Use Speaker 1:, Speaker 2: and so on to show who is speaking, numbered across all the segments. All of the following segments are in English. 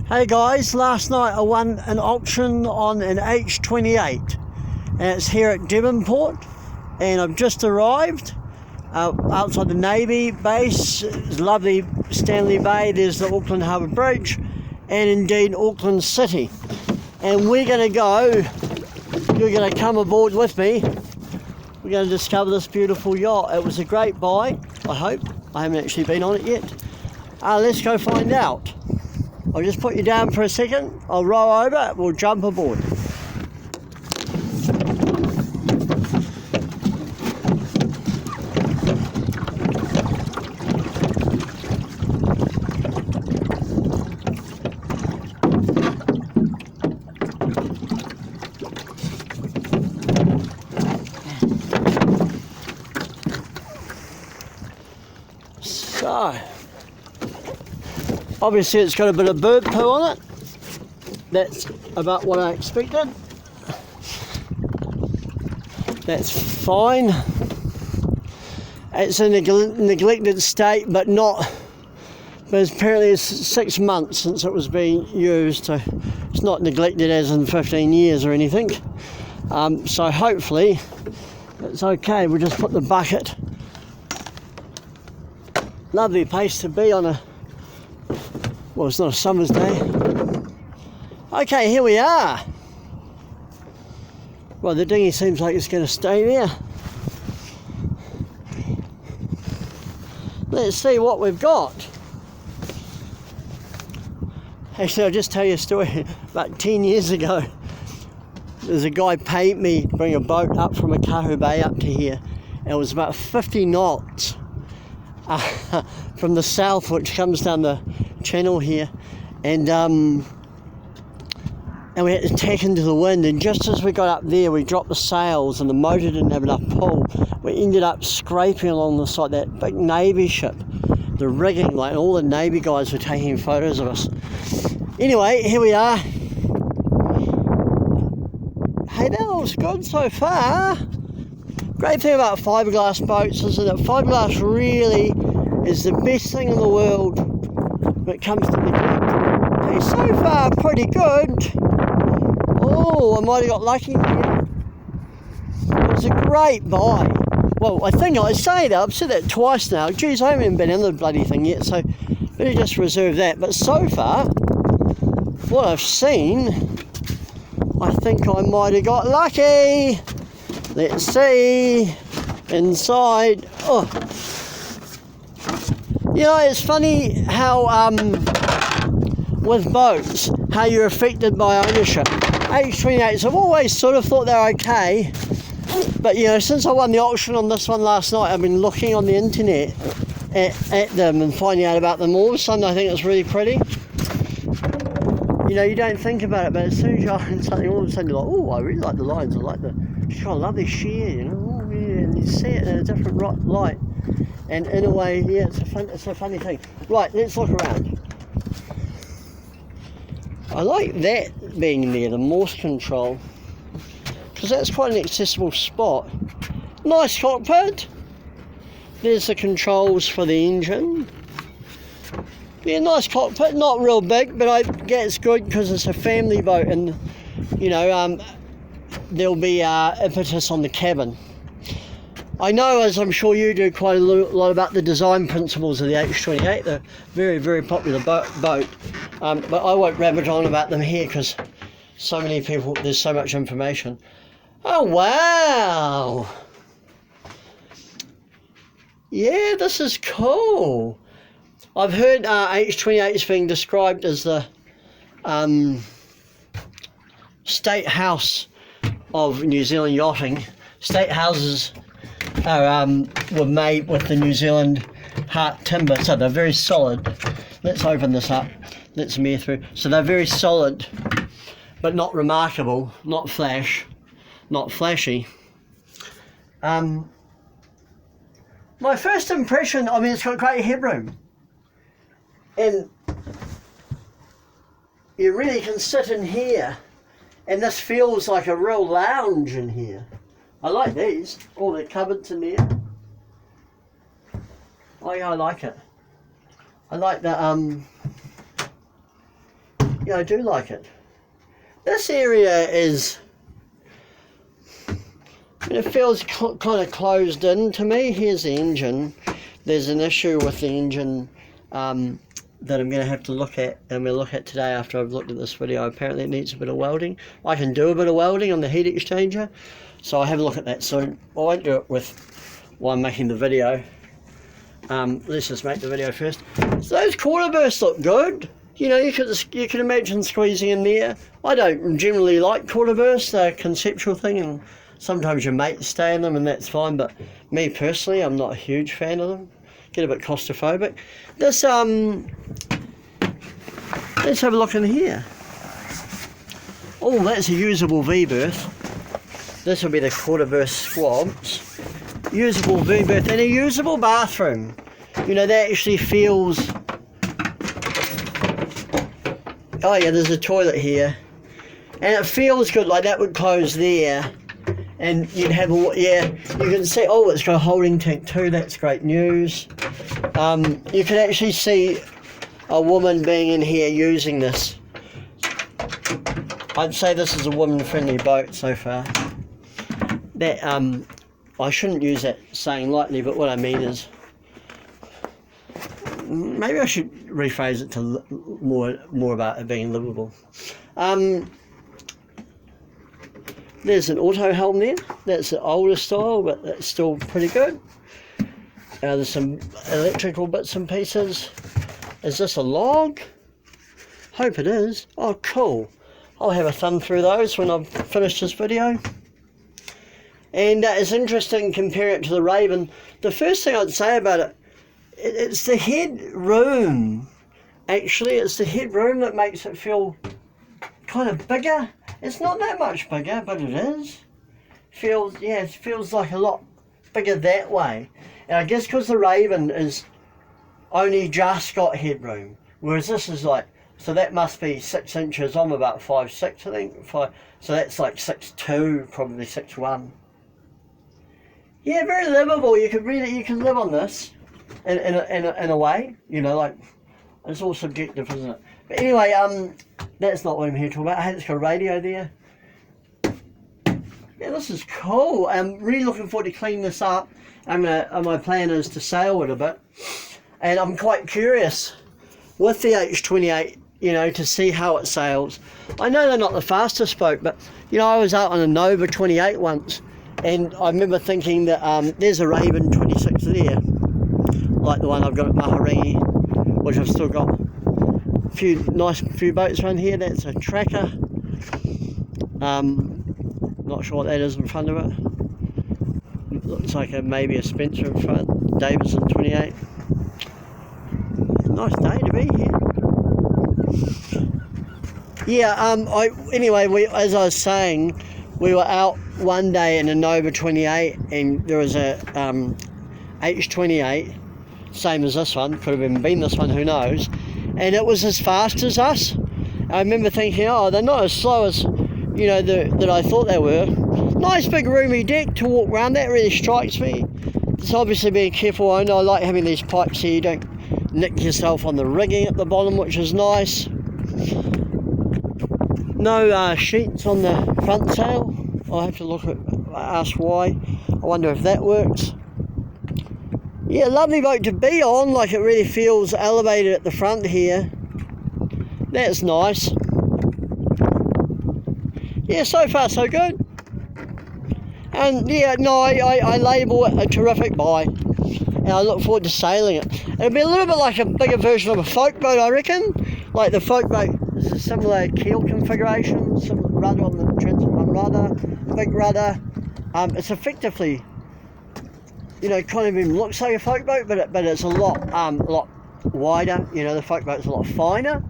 Speaker 1: Hey guys, last night I won an auction on an H28 and it's here at Devonport, and I've just arrived outside the Navy base. It's lovely Stanley Bay, there's the Auckland Harbour Bridge and indeed Auckland City, and we're going to go, you're going to come aboard with me. We're going to discover this beautiful yacht. It was a great buy, I hope. I haven't actually been on it yet. Let's go find out. I'll just put you down for a second, I'll row over, we'll jump aboard. So, obviously it's got a bit of bird poo on it. That's about what I expected. That's fine. It's in a neglected state, but apparently it's 6 months since it was being used, so it's not neglected as in 15 years or anything. So hopefully it's okay. We'll just put the bucket. Lovely place to be on well, it's not a summer's day. Okay, here we are. Well, the dinghy seems like it's going to stay there. Let's see what we've got. Actually, I'll just tell you a story. About 10 years ago, there's a guy paid me to bring a boat up from Akahu Bay up to here. And it was about 50 knots from the south, which comes down the channel here, and we had to tack into the wind, and just as we got up there we dropped the sails and the motor didn't have enough pull. We ended up scraping along the side of that big Navy ship, the rigging, like all the Navy guys were taking photos of us. Anyway, here we are. Hey, that looks good so far. Great thing about fiberglass boats is that fiberglass really is the best thing in the world when it comes to neglect. Hey, so far pretty good. Oh, I might have got lucky here. It was a great buy. Well, I think I say that, I've said that twice now. Geez, I haven't even been in the bloody thing yet, so better just reserve that. But so far, what I've seen, I think I might have got lucky. Let's see. Inside. Oh. You know, it's funny how, with boats, how you're affected by ownership. H28s, I've always sort of thought they're okay, but you know, since I won the auction on this one last night, I've been looking on the internet at them and finding out about them. All of a sudden, I think it's really pretty. You know, you don't think about it, but as soon as you own something, all of a sudden you're like, oh, I really like the lines, I like I love this sheer, you know, oh, yeah, and you see it in a different light. And in a way, yeah, it's a funny thing. Right, let's look around. I like that being there, the Morse control, because that's quite an accessible spot. Nice cockpit. There's the controls for the engine. Yeah, nice cockpit, not real big, but I guess it's good because it's a family boat, and you know, there'll be impetus on the cabin. I know, as I'm sure you do, quite a lot about the design principles of the H28. They're very, very popular boat, but I won't rabbit on about them here because so many people, there's so much information. Oh, wow! Yeah, this is cool. I've heard H28 is being described as the state house of New Zealand yachting. State houses were made with the New Zealand heart timber, so they're very solid. Let's open this up, let some air through. So they're very solid, but not remarkable, not flashy. My first impression, I mean, it's got great headroom, and you really can sit in here, and this feels like a real lounge in here. I like these, all the cupboards in there. I like it. I like the Yeah, I do like it. This area is, it feels kind of closed in to me. Here's the engine. There's an issue with the engine that I'm going to have to look at, and I'm going to look at today after I've looked at this video. Apparently it needs a bit of welding. I can do a bit of welding on the heat exchanger, so I'll have a look at that soon. I won't do it while I'm making the video. Let's just make the video first. So those quarter bursts look good. You know, you can imagine squeezing in there. I don't generally like quarter bursts. They're a conceptual thing, and sometimes your mates stay in them, and that's fine. But me personally, I'm not a huge fan of them. Get a bit claustrophobic. This let's have a look in here. Oh, that's a usable V-berth. This will be the quarter burst squabs. Usable V-berth and a usable bathroom. You know, that actually feels. Oh yeah, there's a toilet here, and it feels good. Like that would close there, and you'd have a, yeah. You can see. Oh, it's got a holding tank too. That's great news. You can actually see a woman being in here using this. I'd say this is a woman-friendly boat so far. That I shouldn't use that saying lightly, but what I mean is, maybe I should rephrase it to more about it being livable. There's an auto helm there. That's the older style, but that's still pretty good. There's some electrical bits and pieces. Is this a log? Hope it is. Oh, cool. I'll have a thumb through those when I've finished this video. And it's interesting comparing it to the Raven. The first thing I'd say about it, it's the head room. Actually, it's the head room that makes it feel kind of bigger. It's not that much bigger, but it is. It feels like a lot bigger that way. And I guess because the Raven is only just got headroom, whereas this is like, so that must be 6 inches. I'm about 5'6", I think. So that's like 6'2", probably 6'1". Yeah, very livable. You can live on this in a way. You know, like, it's all subjective, isn't it? But anyway, that's not what I'm here to talk about. Hey, it's got a radio there. Yeah, this is cool. I'm really looking forward to cleaning this up. My plan is to sail it a bit, and I'm quite curious with the H28, you know, to see how it sails. I know they're not the fastest boat, but you know, I was out on a Nova 28 once, and I remember thinking that there's a Raven 26 there, like the one I've got at Maharangi, which I've still got a few boats around here. That's a tracker. Not sure what that is in front of it. Looks like maybe a Spencer in front. Davidson 28. Nice day to be here. Yeah. Anyway, as I was saying, we were out one day in a Nova 28, and there was a H28, same as this one. Could have even been this one. Who knows? And it was as fast as us. I remember thinking, oh, they're not as slow as, you know, that I thought they were. Nice big roomy deck to walk around. That really strikes me. It's obviously being careful. I know I like having these pipes here. You don't nick yourself on the rigging at the bottom, which is nice. No sheets on the front sail. I'll have to ask why. I wonder if that works. Yeah, lovely boat to be on. Like, it really feels elevated at the front here. That's nice. Yeah, so far so good. And yeah, no, I label it a terrific buy, and I look forward to sailing it. It'll be a little bit like a bigger version of a folk boat, I reckon. Like the folk boat is a similar keel configuration, similar rudder on the transit one rudder, big rudder. It's effectively, you know, kind of even looks like a folk boat, but it's a lot wider. You know, the folk boat's a lot finer.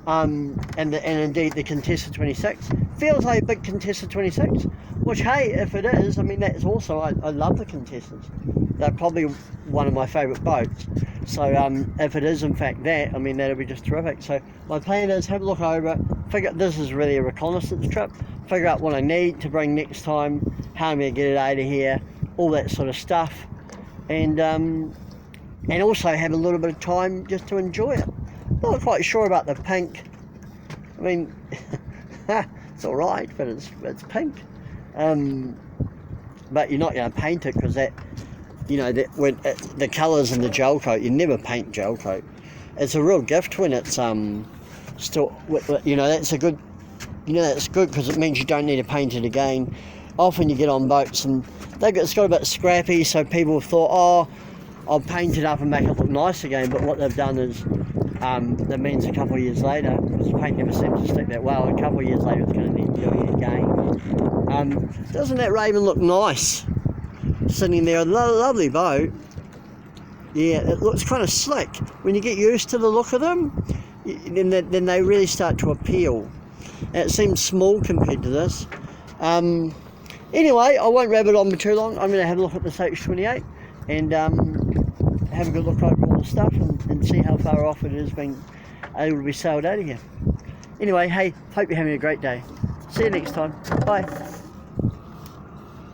Speaker 1: And indeed the Contessa 26 feels like a big Contessa 26, which, hey, if it is, I mean, that's also, I love the Contessas. They're probably one of my favourite boats. So if it is in fact that, I mean, that'll be just terrific. So my plan is have a look over it, figure out, this is really a reconnaissance trip, figure out what I need to bring next time, how I'm going to get it out of here, all that sort of stuff, and also have a little bit of time just to enjoy it. Not quite sure about the pink I mean, it's all right, but it's pink. But you're not going to paint it because that, you know, that when the colours in the gel coat, you never paint gel coat. It's a real gift when it's still, you know, that's a good, you know, that's good because it means you don't need to paint it again. Often you get on boats and it's got a bit scrappy, so people have thought, oh, I'll paint it up and make it look nice again. But what they've done is, that means a couple of years later, because the paint never seems to stick that well, a couple of years later it's going to need doing again. Doesn't that Raven look nice? Sitting there, a lovely boat. Yeah, it looks kind of slick. When you get used to the look of them, then they really start to appeal. And it seems small compared to this. Anyway, I won't rabbit on for too long. I'm going to have a look at this H28 and have a good look over all the stuff and see how far off it is being able to be sailed out of here. Anyway, hey, hope you're having a great day. See you next time. Bye.